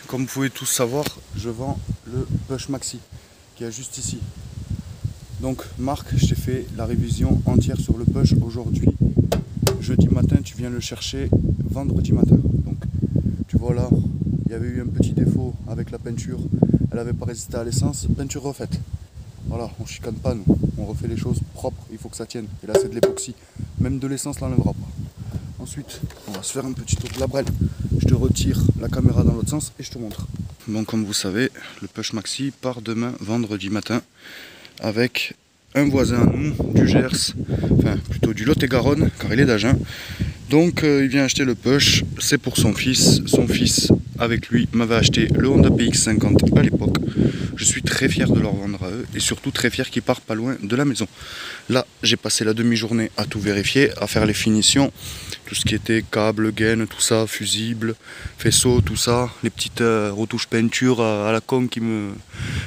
Comme vous pouvez tous savoir, je vends le Push Maxi qui est juste ici. Donc Marc, je t'ai fait la révision entière sur le Push aujourd'hui. Jeudi matin, tu viens le chercher vendredi matin. Donc tu vois là, il y avait eu un petit défaut avec la peinture. Elle n'avait pas résisté à l'essence. Peinture refaite. Voilà, on chicane pas nous. On refait les choses propres, il faut que ça tienne. Et là c'est de l'époxy. Même de l'essence l'enlèvera pas. Ensuite, on va se faire un petit tour de la brelle. Je te retire la caméra dans l'autre sens et je te montre. Bon, comme vous savez, le Push Maxi part demain, vendredi matin, avec un voisin à nous, du Gers, enfin plutôt du Lot-et-Garonne, car il est d'Agen. Donc il vient acheter le Push, c'est pour son fils. Son fils, avec lui, m'avait acheté le Honda PX50 à l'époque. Je suis très fier de leur vendre à eux et surtout très fier qu'ils partent pas loin de la maison. Là, j'ai passé la demi-journée à tout vérifier, à faire les finitions, tout ce qui était câble, gaine, tout ça, fusible, faisceau, tout ça, les petites retouches peinture à la con qu'il me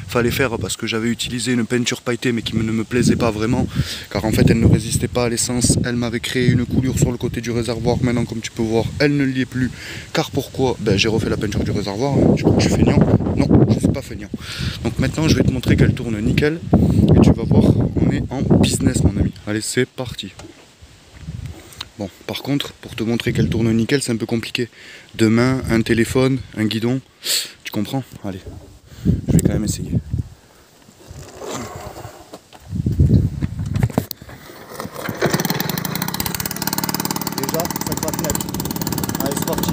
fallait faire parce que j'avais utilisé une peinture pailletée mais qui ne me plaisait pas vraiment car en fait elle ne résistait pas à l'essence. Elle m'avait créé une coulure sur le côté du réservoir. Maintenant, comme tu peux voir, elle ne l'y est plus. Car pourquoi? J'ai refait la peinture du réservoir. Tu crois que je suis feignant? Non, je ne suis pas feignant. Donc maintenant je vais te montrer qu'elle tourne nickel et tu vas voir, on est en business mon ami. Allez, c'est parti. Bon, par contre, pour te montrer qu'elle tourne nickel, c'est un peu compliqué. Deux mains, un téléphone, un guidon, tu comprends? Allez, je vais quand même essayer. Déjà, ça gratte net. Allez, c'est parti.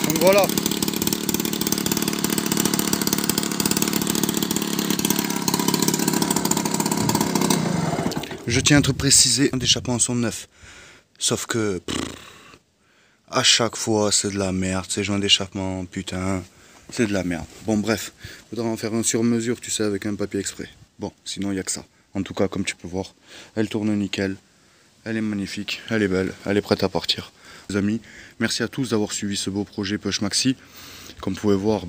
Donc voilà. Je tiens à te préciser, les d'échappement sont neufs. Sauf que à chaque fois c'est de la merde, ces joints d'échappement, putain, c'est de la merde. Bon bref, faudra en faire un sur mesure, tu sais, avec un papier exprès. Bon, sinon il n'y a que ça. En tout cas, comme tu peux voir, elle tourne nickel, elle est magnifique, elle est belle, elle est prête à partir. Les amis, merci à tous d'avoir suivi ce beau projet Push Maxi. Comme vous pouvez voir,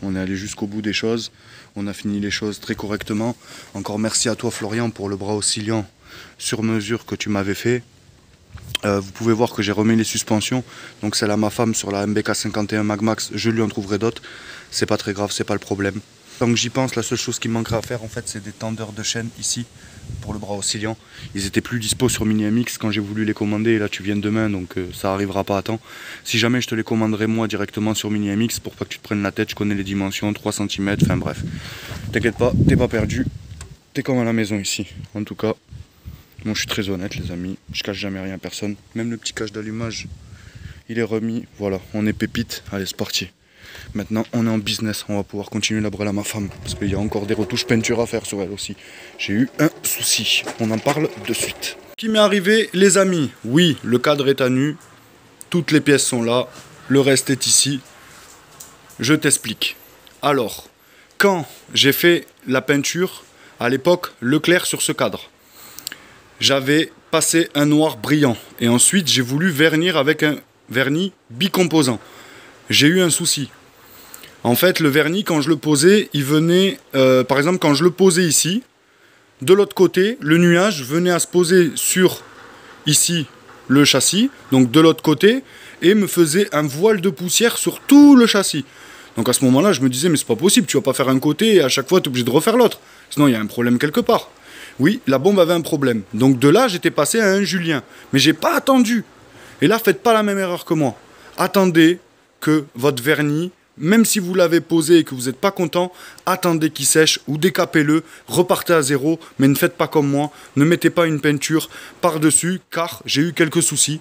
on est allé jusqu'au bout des choses. On a fini les choses très correctement. Encore merci à toi Florian pour le bras oscillant sur mesure que tu m'avais fait. Vous pouvez voir que j'ai remis les suspensions. Donc celle à ma femme sur la MBK 51 Magmax, je lui en trouverai d'autres. C'est pas très grave, c'est pas le problème. Tant que j'y pense, la seule chose qui me manquerait à faire en fait, c'est des tendeurs de chaîne ici pour le bras oscillant. Ils étaient plus dispo sur Mini MX quand j'ai voulu les commander et là tu viens demain, donc ça arrivera pas à temps. Si jamais, je te les commanderai moi directement sur Mini MX pour pas que tu te prennes la tête. Je connais les dimensions, 3 cm, enfin bref. T'inquiète pas, t'es pas perdu, t'es comme à la maison ici. En tout cas, moi je suis très honnête les amis, je cache jamais rien à personne. Même le petit cache d'allumage, il est remis. Voilà, on est pépite, allez c'est parti. Maintenant on est en business, on va pouvoir continuer la brêle à ma femme parce qu'il y a encore des retouches peinture à faire sur elle aussi. J'ai eu un souci, on en parle de suite. Ce qui m'est arrivé les amis, oui, le cadre est à nu, toutes les pièces sont là, le reste est ici. Je t'explique. Alors, quand j'ai fait la peinture, à l'époque, Leclerc sur ce cadre, j'avais passé un noir brillant et ensuite j'ai voulu vernir avec un vernis bicomposant. J'ai eu un souci. En fait, le vernis, quand je le posais, il venait, par exemple, quand je le posais ici, de l'autre côté, le nuage venait à se poser sur, ici, le châssis, donc de l'autre côté, et me faisait un voile de poussière sur tout le châssis. Donc à ce moment-là, je me disais, mais c'est pas possible, tu vas pas faire un côté et à chaque fois, tu es obligé de refaire l'autre. Sinon, il y a un problème quelque part. Oui, la bombe avait un problème. Donc de là, j'étais passé à un Julien. Mais j'ai pas attendu. Et là, faites pas la même erreur que moi. Attendez que votre vernis Même si vous l'avez posé et que vous n'êtes pas content, attendez qu'il sèche ou décapez-le, repartez à zéro, mais ne faites pas comme moi, ne mettez pas une peinture par-dessus, car j'ai eu quelques soucis.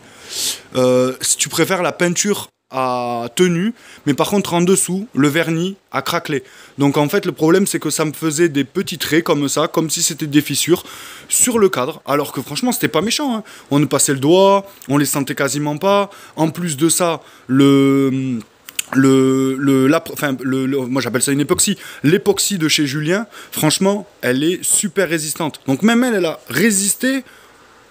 Si tu préfères la peinture à tenue, mais par contre en dessous, le vernis a craquelé. Donc en fait, le problème, c'est que ça me faisait des petits traits comme ça, comme si c'était des fissures sur le cadre, alors que franchement, c'était pas méchant, hein. On nous passait le doigt, on les sentait quasiment pas. En plus de ça, moi j'appelle ça une époxy. L'époxy de chez Julien, franchement, elle est super résistante. Donc même elle a résisté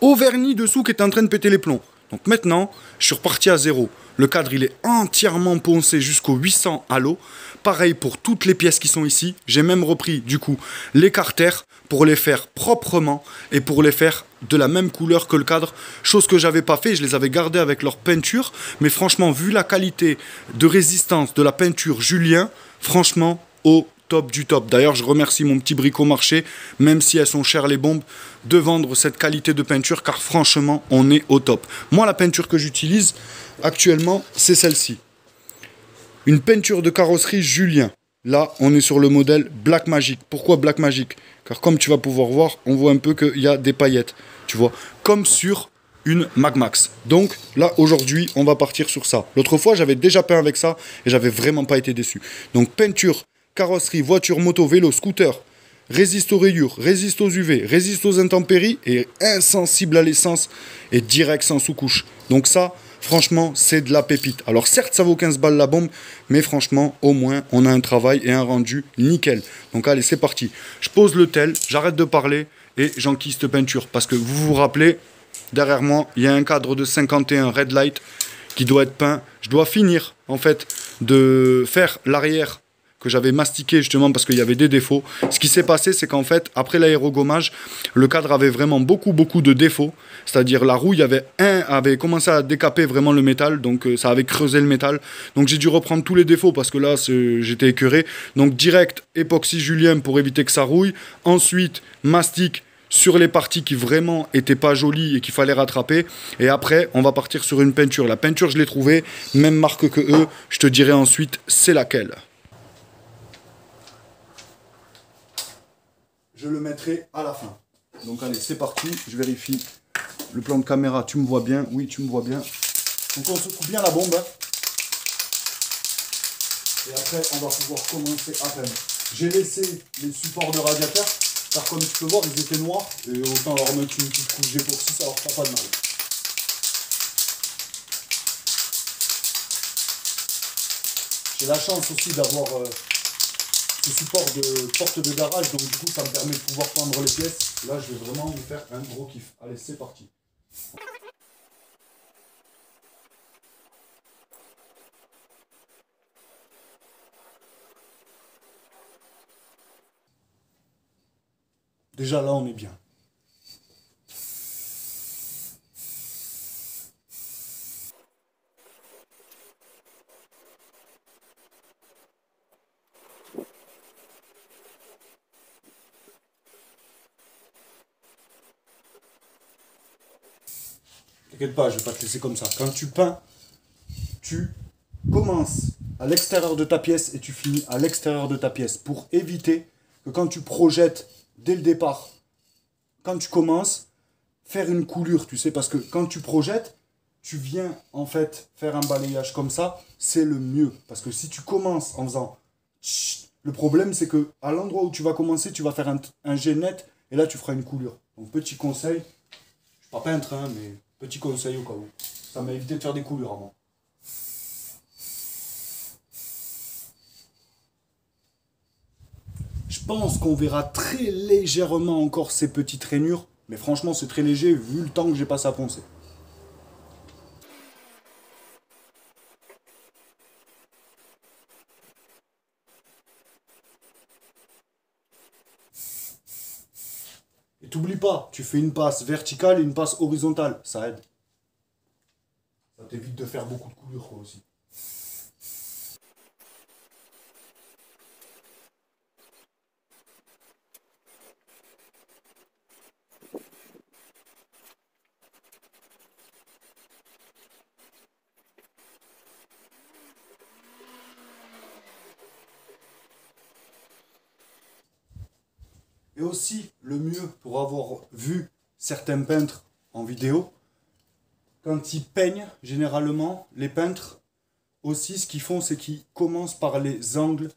au vernis dessous qui est en train de péter les plombs. Donc maintenant, je suis reparti à zéro. Le cadre, il est entièrement poncé jusqu'au 800 à l'eau. Pareil pour toutes les pièces qui sont ici. J'ai même repris, du coup, les carters pour les faire proprement et pour les faire de la même couleur que le cadre. Chose que j'avais pas fait, je les avais gardés avec leur peinture. Mais franchement, vu la qualité de résistance de la peinture Julien, franchement, au top du top. D'ailleurs, je remercie mon petit bricomarché, même si elles sont chères les bombes, de vendre cette qualité de peinture, car franchement, on est au top. Moi, la peinture que j'utilise actuellement, c'est celle-ci. Une peinture de carrosserie Julien. Là, on est sur le modèle Black Magic. Pourquoi Black Magic? Car comme tu vas pouvoir voir, on voit un peu qu'il y a des paillettes, tu vois, comme sur une Magmax. Donc là, aujourd'hui, on va partir sur ça. L'autre fois, j'avais déjà peint avec ça et j'avais vraiment pas été déçu. Donc peinture, carrosserie, voiture, moto, vélo, scooter, résiste aux rayures, résiste aux UV, résiste aux intempéries et insensible à l'essence et direct sans sous-couche. Donc ça, franchement, c'est de la pépite. Alors certes, ça vaut 15 balles la bombe, mais franchement, au moins, on a un travail et un rendu nickel. Donc allez, c'est parti. Je pose le tel, j'arrête de parler et j'enquille cette peinture. Parce que vous vous rappelez, derrière moi, il y a un cadre de 51 Red Light qui doit être peint. Je dois finir, en fait, de faire l'arrière que j'avais mastiqué justement parce qu'il y avait des défauts. Ce qui s'est passé, c'est qu'en fait, après l'aérogommage, le cadre avait vraiment beaucoup de défauts. C'est-à-dire la rouille avait commencé à décaper vraiment le métal, donc ça avait creusé le métal. Donc j'ai dû reprendre tous les défauts parce que là, j'étais écœuré. Donc direct, époxy Julien pour éviter que ça rouille. Ensuite, mastic sur les parties qui vraiment étaient pas jolies et qu'il fallait rattraper. Et après, on va partir sur une peinture. La peinture, je l'ai trouvée, même marque que eux. Je te dirai ensuite c'est laquelle. Je le mettrai à la fin. Donc allez, c'est parti. Je vérifie le plan de caméra. Tu me vois bien? Oui, tu me vois bien. Donc on secoue bien la bombe. Et après, on va pouvoir commencer à peindre. J'ai laissé les supports de radiateur, car comme tu peux voir, ils étaient noirs. Et autant leur mettre une petite couche d'époxy, ça leur fera pas de mal. J'ai la chance aussi d'avoir ce support de porte de garage, donc du coup ça me permet de pouvoir prendre les pièces. Là je vais vraiment me faire un gros kiff. Allez, c'est parti. Déjà là on est bien. T'inquiète pas, je vais pas te laisser comme ça. Quand tu peins, tu commences à l'extérieur de ta pièce et tu finis à l'extérieur de ta pièce pour éviter que quand tu projettes dès le départ, quand tu commences, faire une coulure, tu sais, parce que quand tu projettes, tu viens en fait faire un balayage comme ça, c'est le mieux. Parce que si tu commences en faisant tch, le problème c'est que à l'endroit où tu vas commencer, tu vas faire un jet net et là tu feras une coulure. Donc petit conseil, je suis pas peintre, hein, mais petit conseil au cas où. Ça m'a évité de faire des coulures avant. Je pense qu'on verra très légèrement encore ces petites rainures, mais franchement c'est très léger vu le temps que j'ai passé à poncer. Et t'oublie pas, tu fais une passe verticale et une passe horizontale, ça aide. Ça t'évite de faire beaucoup de coulures quoi, aussi. Et aussi, le mieux pour avoir vu certains peintres en vidéo, quand ils peignent, généralement, les peintres, aussi, ce qu'ils font, c'est qu'ils commencent par les angles,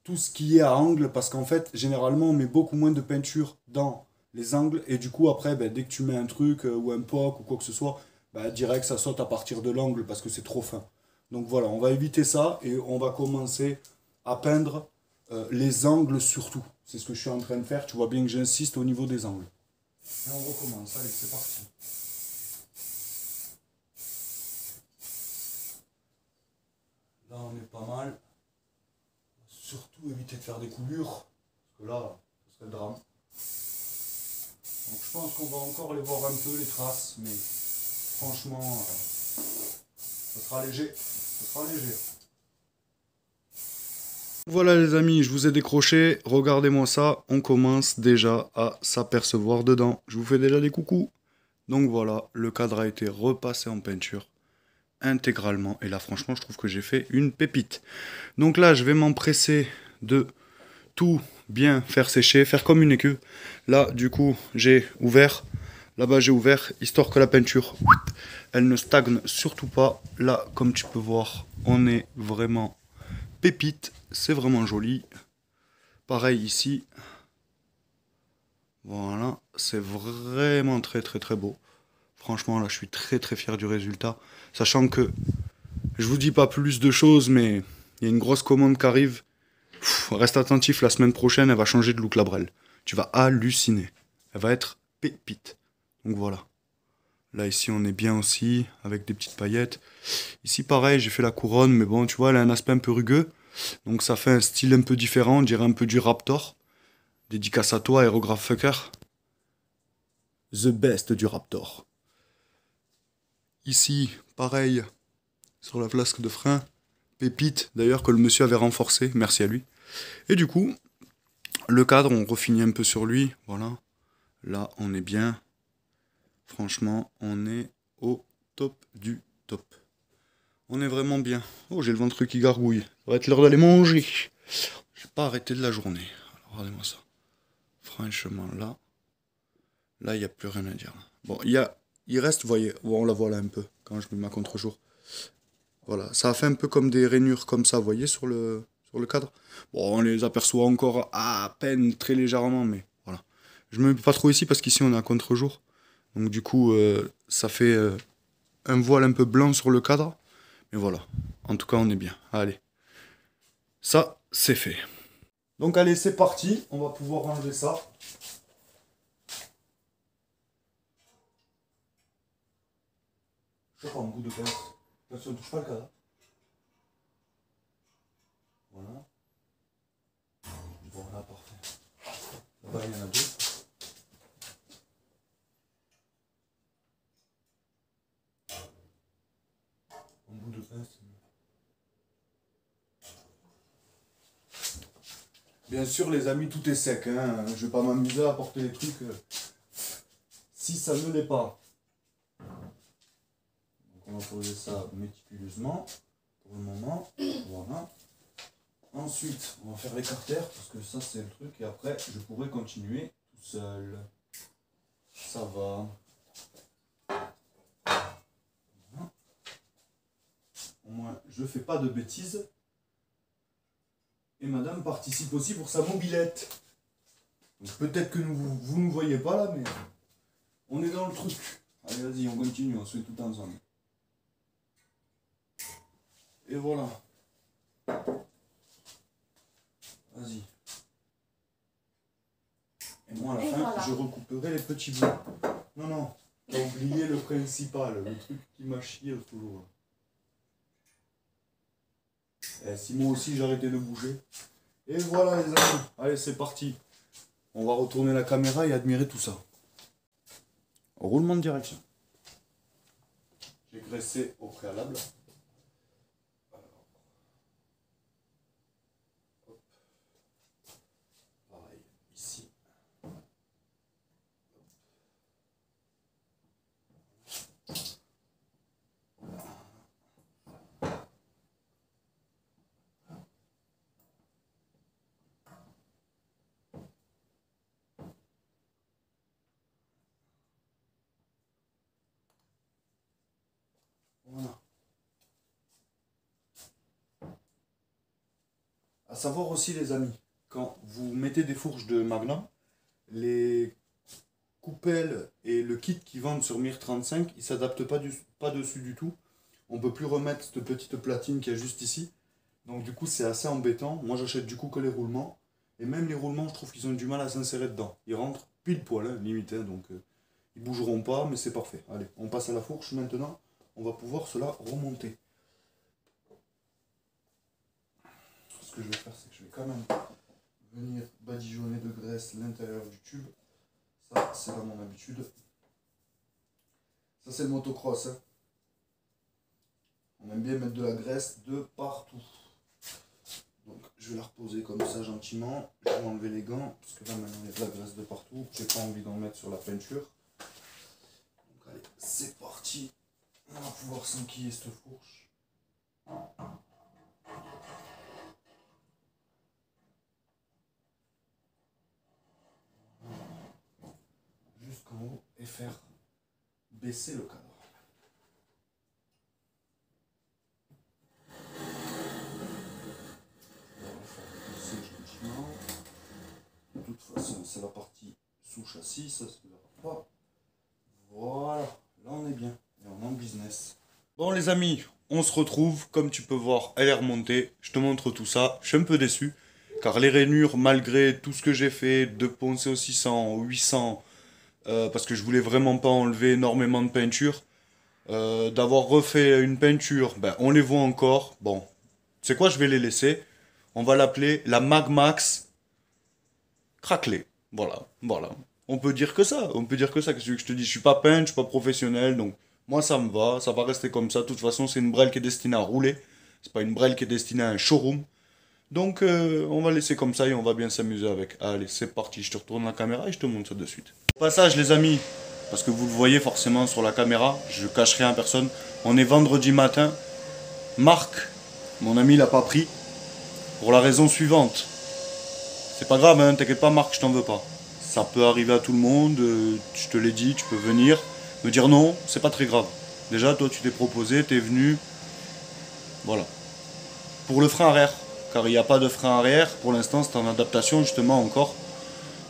tout ce qui est à angle, parce qu'en fait, généralement, on met beaucoup moins de peinture dans les angles, et du coup, après, ben, dès que tu mets un truc, ou un poc, ou quoi que ce soit, ben, direct, ça saute à partir de l'angle, parce que c'est trop fin. Donc voilà, on va éviter ça, et on va commencer à peindre les angles surtout. C'est ce que je suis en train de faire, tu vois bien que j'insiste au niveau des angles. Et on recommence, allez, c'est parti. Là, on est pas mal. Surtout éviter de faire des coulures, parce que là, ce serait le drame. Donc je pense qu'on va encore les voir un peu, les traces, mais franchement, ça sera léger. Ça sera léger. Voilà les amis, je vous ai décroché. Regardez-moi ça, on commence déjà à s'apercevoir dedans. Je vous fais déjà des coucous. Donc voilà, le cadre a été repassé en peinture intégralement. Et là, franchement, je trouve que j'ai fait une pépite. Donc là, je vais m'empresser de tout bien faire sécher, faire comme une écuve. Là, du coup, j'ai ouvert. Là-bas, j'ai ouvert, histoire que la peinture, elle ne stagne surtout pas. Là, comme tu peux voir, on est vraiment pépite. C'est vraiment joli. Pareil ici. Voilà, c'est vraiment très très très beau. Franchement, là, je suis très très fier du résultat. Sachant que, je vous dis pas plus de choses, mais il y a une grosse commande qui arrive. Reste attentif, la semaine prochaine, elle va changer de look, la brelle. Tu vas halluciner. Elle va être pépite. Donc voilà. Là, ici, on est bien aussi, avec des petites paillettes. Ici, pareil, j'ai fait la couronne, mais bon, tu vois, elle a un aspect un peu rugueux. Donc ça fait un style un peu différent, on dirait un peu du Raptor. Dédicace à toi, Aerograph Fucker. The best du Raptor. Ici, pareil, sur la flasque de frein. Pépite, d'ailleurs, que le monsieur avait renforcé. Merci à lui. Et du coup, le cadre, on refinit un peu sur lui. Voilà. Là, on est bien. Franchement, on est au top du top. On est vraiment bien. Oh, j'ai le ventre qui gargouille. Ça va être l'heure d'aller manger. J'ai pas arrêté de la journée. Alors, regardez-moi ça. Franchement, là, il n'y a plus rien à dire. Bon, il reste, vous voyez, on la voit là un peu, quand je mets ma contre-jour. Voilà, ça a fait un peu comme des rainures comme ça, vous voyez, sur le cadre. Bon, on les aperçoit encore à peine, très légèrement, mais voilà. Je me mets pas trop ici parce qu'ici on est à contre-jour. Donc du coup, ça fait un voile un peu blanc sur le cadre. Mais voilà, en tout cas, on est bien. Allez, ça, c'est fait. Donc allez, c'est parti. On va pouvoir enlever ça. Je sais pas, un bout de pince. Attention, ne touche pas le cadre. Voilà. Voilà, parfait. Là-bas, il y en a deux. Un bout de pince. Bien sûr, les amis, tout est sec. Hein. Je vais pas m'amuser à porter les trucs si ça ne l'est pas. Donc, on va poser ça méticuleusement pour le moment. Voilà. Ensuite, on va faire l'écarter parce que ça, c'est le truc. Et après, je pourrai continuer tout seul. Ça va. Voilà. Au moins, je fais pas de bêtises. Et madame participe aussi pour sa mobilette. Donc peut-être que vous ne voyez pas là, mais on est dans le truc. Allez, vas-y, on continue, on se fait tout ensemble. Et voilà. Vas-y. Et moi, à la fin, voilà, je recouperai les petits bouts. Non, non, t'as oublié le principal, le truc qui m'a chié toujours. Et si moi aussi j'arrêtais de bouger. Et voilà les amis, allez c'est parti. On va retourner la caméra et admirer tout ça. Roulement de direction. J'ai graissé au préalable. Hop. Pareil, ici. À savoir aussi les amis, quand vous mettez des fourches de Magna, les coupelles et le kit qu'ils vendent sur Mir35, ils ne s'adaptent pas dessus du tout. On ne peut plus remettre cette petite platine qui est juste ici. Donc du coup c'est assez embêtant. Moi j'achète du coup que les roulements. Et même les roulements, je trouve qu'ils ont du mal à s'insérer dedans. Ils rentrent pile poil, hein, limite, hein, donc ils bougeront pas, mais c'est parfait. Allez, on passe à la fourche maintenant. On va pouvoir cela remonter. Ce que je vais faire, c'est que je vais quand même venir badigeonner de graisse l'intérieur du tube. Ça, c'est pas mon habitude. Ça, c'est le motocross. Hein. On aime bien mettre de la graisse de partout. Donc, je vais la reposer comme ça gentiment. Je vais enlever les gants, parce que là, maintenant, il y a de la graisse de partout. J'ai pas envie d'en mettre sur la peinture. Donc, allez, c'est parti. On va pouvoir s'enquiller cette fourche. Jusqu'en haut et faire baisser le cadre. On va faire baisser gentiment. De toute façon, c'est la partie sous châssis, ça se verra pas. Voilà, là on est bien. Et on est en business. Bon les amis, on se retrouve. Comme tu peux voir, elle est remontée. Je te montre tout ça. Je suis un peu déçu. Car les rainures, malgré tout ce que j'ai fait, de poncer au 600, au 800, parce que je voulais vraiment pas enlever énormément de peinture, d'avoir refait une peinture, ben, on les voit encore. Bon, c'est quoi, je vais les laisser. On va l'appeler la Magmax craquelée. Voilà, voilà. On peut dire que ça, on peut dire que ça. Qu'est-ce que je te dis, je suis pas peintre, je suis pas professionnel, donc moi ça me va, ça va rester comme ça. De toute façon, c'est une brelle qui est destinée à rouler. C'est pas une brelle qui est destinée à un showroom. Donc on va laisser comme ça et on va bien s'amuser avec. Allez, c'est parti, je te retourne la caméra et je te montre ça de suite. Au passage les amis, parce que vous le voyez forcément sur la caméra, je cache rien à personne. On est vendredi matin. Marc, mon ami, l'a pas pris. Pour la raison suivante. C'est pas grave, hein, t'inquiète pas Marc, je t'en veux pas. Ça peut arriver à tout le monde, je te l'ai dit, tu peux venir. Me dire non, c'est pas très grave. Déjà, toi tu t'es proposé, t'es venu. Voilà. Pour le frein arrière, car il n'y a pas de frein arrière, pour l'instant c'est en adaptation justement encore.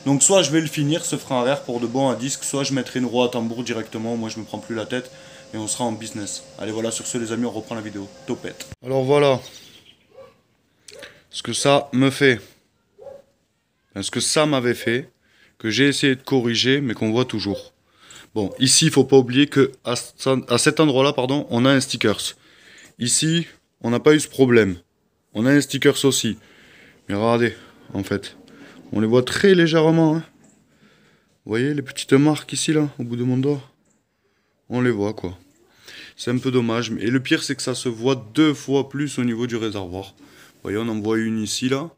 Donc soit je vais le finir ce frein arrière pour de bon à disque, soit je mettrai une roue à tambour directement, moi je me prends plus la tête et on sera en business. Allez voilà, sur ce les amis, on reprend la vidéo. Topette. Alors voilà ce que ça me fait. Ce que ça m'avait fait, que j'ai essayé de corriger mais qu'on voit toujours. Bon, ici il faut pas oublier que à cet endroit là, pardon, on a un stickers. Ici, on n'a pas eu ce problème. On a un stickers aussi. Mais regardez, en fait. On les voit très légèrement. Hein. Vous voyez les petites marques ici, là, au bout de mon doigt? On les voit, quoi. C'est un peu dommage. Et le pire, c'est que ça se voit 2 fois plus au niveau du réservoir. Vous voyez, on en voit une ici, là.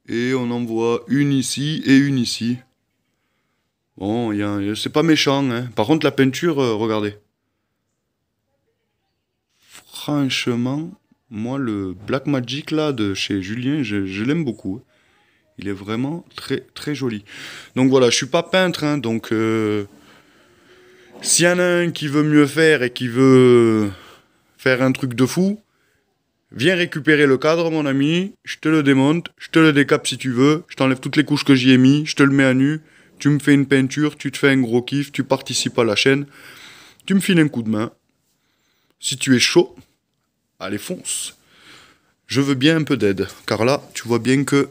Et on en voit une ici et une ici. Bon, c'est pas méchant. Hein. Par contre, la peinture, regardez. Franchement... Moi, le Black Magic là de chez Julien, je l'aime beaucoup. Il est vraiment très très joli. Donc voilà, je suis pas peintre, hein, donc s'il y en a un qui veut mieux faire et qui veut faire un truc de fou, viens récupérer le cadre, mon ami. Je te le démonte, je te le décape si tu veux. Je t'enlève toutes les couches que j'y ai mis, je te le mets à nu. Tu me fais une peinture, tu te fais un gros kiff, tu participes à la chaîne. Tu me files un coup de main. Si tu es chaud, allez fonce. Je veux bien un peu d'aide, car là, tu vois bien que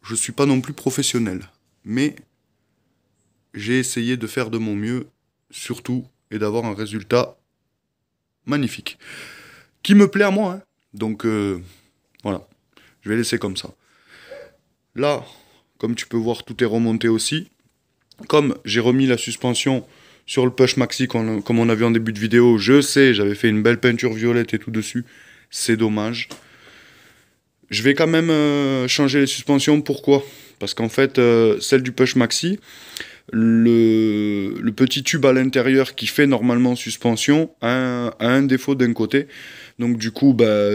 je ne suis pas non plus professionnel. Mais j'ai essayé de faire de mon mieux, surtout, et d'avoir un résultat magnifique. Qui me plaît à moi, hein. Donc, voilà. Je vais laisser comme ça. Là, comme tu peux voir, tout est remonté aussi. Comme j'ai remis la suspension sur le Push Maxi, comme on a vu en début de vidéo, je sais, j'avais fait une belle peinture violette et tout dessus. C'est dommage. Je vais quand même changer les suspensions. Pourquoi? Parce qu'en fait, celle du Push Maxi, le petit tube à l'intérieur qui fait normalement suspension a un défaut d'un côté. Donc du coup, bah,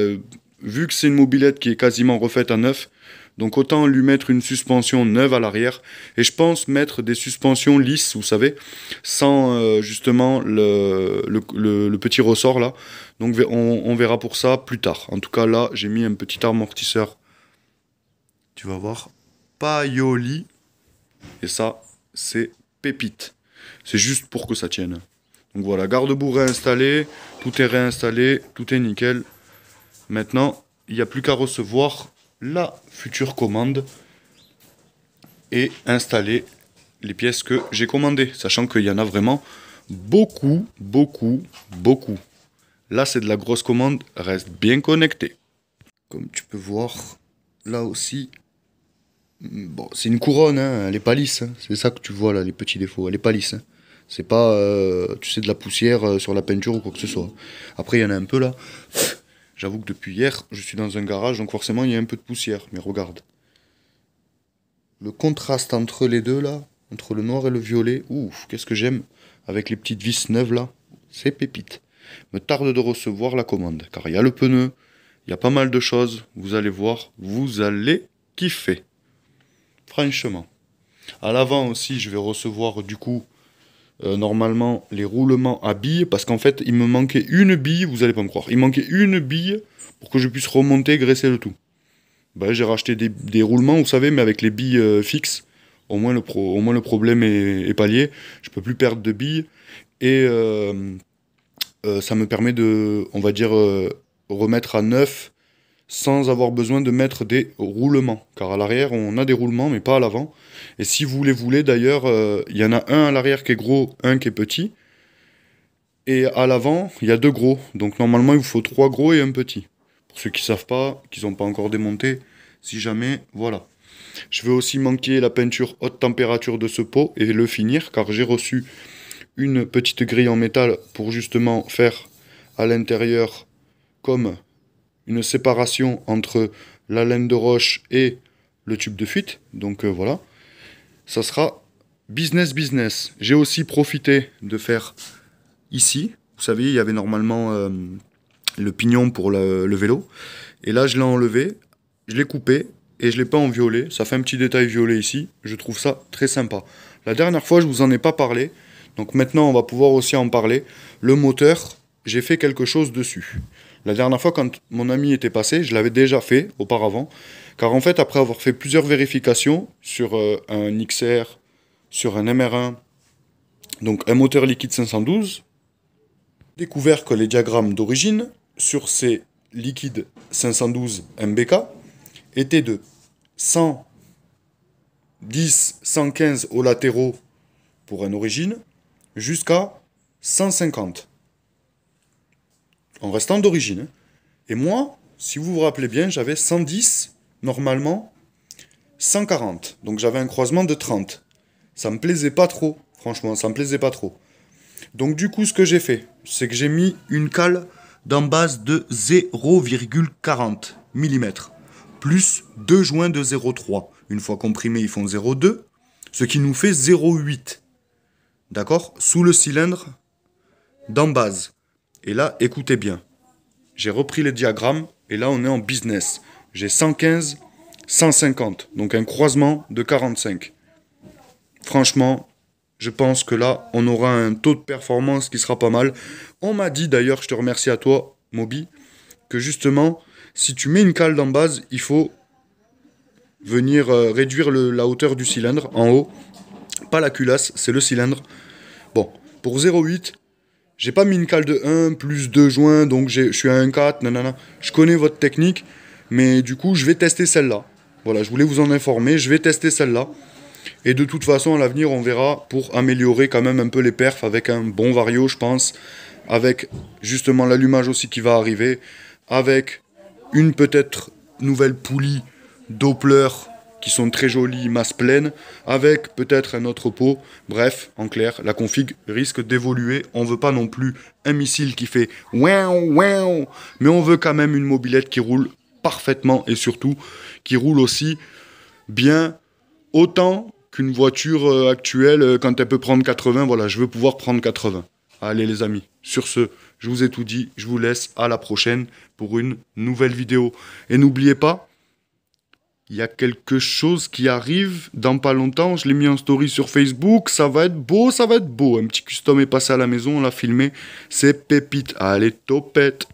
vu que c'est une mobilette qui est quasiment refaite à neuf, Donc autant lui mettre une suspension neuve à l'arrière. Et je pense mettre des suspensions lisses, vous savez, sans justement le petit ressort là. Donc on verra pour ça plus tard. En tout cas là, j'ai mis un petit amortisseur. Tu vas voir. Paoli. Et ça, c'est pépite. C'est juste pour que ça tienne. Donc voilà, garde-boue réinstallé. Tout est réinstallé. Tout est nickel. Maintenant, il n'y a plus qu'à recevoir la future commande et installer les pièces que j'ai commandées, sachant qu'il y en a vraiment beaucoup, beaucoup, beaucoup. Là, c'est de la grosse commande, reste bien connecté. Comme tu peux voir, là aussi, bon, c'est une couronne, hein, elle est pas lisse, hein. C'est ça que tu vois là, les petits défauts, elle est pas lisse. Hein. C'est pas, tu sais, de la poussière sur la peinture ou quoi que ce soit. Après, il y en a un peu là. J'avoue que depuis hier, je suis dans un garage, donc forcément, il y a un peu de poussière. Mais regarde. Le contraste entre les deux, là, entre le noir et le violet, ouf, qu'est-ce que j'aime. Avec les petites vis neuves, là, c'est pépite. Me tarde de recevoir la commande, car il y a le pneu, il y a pas mal de choses. Vous allez voir, vous allez kiffer. Franchement. À l'avant aussi, je vais recevoir, du coup, normalement les roulements à billes, parce qu'en fait il me manquait une bille, vous allez pas me croire, il manquait une bille pour que je puisse remonter, graisser le tout. Ben, j'ai racheté des roulements, vous savez, mais avec les billes fixes, au moins le problème est pallié, je peux plus perdre de billes, et ça me permet de, on va dire, remettre à neuf sans avoir besoin de mettre des roulements. Car à l'arrière, on a des roulements, mais pas à l'avant. Et si vous les voulez, d'ailleurs, il y en a un à l'arrière qui est gros, un qui est petit. Et à l'avant, il y a deux gros. Donc normalement, il vous faut trois gros et un petit. Pour ceux qui ne savent pas, qui n'ont pas encore démonté, si jamais, voilà. Je vais aussi manquer la peinture haute température de ce pot et le finir, car j'ai reçu une petite grille en métal pour justement faire à l'intérieur comme une séparation entre la laine de roche et le tube de fuite. Donc voilà, ça sera business. J'ai aussi profité de faire ici. Vous savez, il y avait normalement le pignon pour le vélo. Et là, je l'ai enlevé, je l'ai coupé et je l'ai peint en violet. Ça fait un petit détail violet ici. Je trouve ça très sympa. La dernière fois, je vous en ai pas parlé. Donc maintenant, on va pouvoir aussi en parler. Le moteur, j'ai fait quelque chose dessus. La dernière fois, quand mon ami était passé, je l'avais déjà fait auparavant. Car en fait, après avoir fait plusieurs vérifications sur un XR, sur un MR1, donc un moteur liquide 512, découvert que les diagrammes d'origine sur ces liquides 512 MBK étaient de 110, 115 aux latéraux pour un origine, jusqu'à 150. En restant d'origine. Et moi, si vous vous rappelez bien, j'avais 110, normalement, 140. Donc j'avais un croisement de 30. Ça me plaisait pas trop, franchement, ça me plaisait pas trop. Donc du coup, ce que j'ai fait, c'est que j'ai mis une cale d'embase de 0,40 mm, plus deux joints de 0,3. Une fois comprimés, ils font 0,2, ce qui nous fait 0,8. D'accord? Sous le cylindre d'embase. Et là, écoutez bien. J'ai repris les diagrammes et là, on est en business. J'ai 115, 150. Donc un croisement de 45. Franchement, je pense que là, on aura un taux de performance qui sera pas mal. On m'a dit d'ailleurs, je te remercie à toi, Moby, que justement, si tu mets une cale d'embase, il faut venir réduire la hauteur du cylindre en haut. Pas la culasse, c'est le cylindre. Bon, pour 0,8, j'ai pas mis une cale de 1 plus 2 joints, donc je suis à 1,4, nanana. Je connais votre technique, mais du coup, je vais tester celle-là. Voilà, je voulais vous en informer, je vais tester celle-là. Et de toute façon, à l'avenir, on verra pour améliorer quand même un peu les perfs avec un bon vario, je pense. Avec justement l'allumage aussi qui va arriver. Avec une peut-être nouvelle poulie Doppler qui sont très jolies, masse pleine, avec peut-être un autre pot. Bref, en clair, la config risque d'évoluer. On veut pas non plus un missile qui fait ouin, ouin, mais on veut quand même une mobilette qui roule parfaitement et surtout qui roule aussi bien, autant qu'une voiture actuelle, quand elle peut prendre 80, voilà, je veux pouvoir prendre 80. Allez les amis, sur ce, je vous ai tout dit, je vous laisse à la prochaine pour une nouvelle vidéo. Et n'oubliez pas, Il y a quelque chose qui arrive dans pas longtemps. Je l'ai mis en story sur Facebook. Ça va être beau, ça va être beau. Un petit custom est passé à la maison, on l'a filmé. C'est pépite. Allez, topette.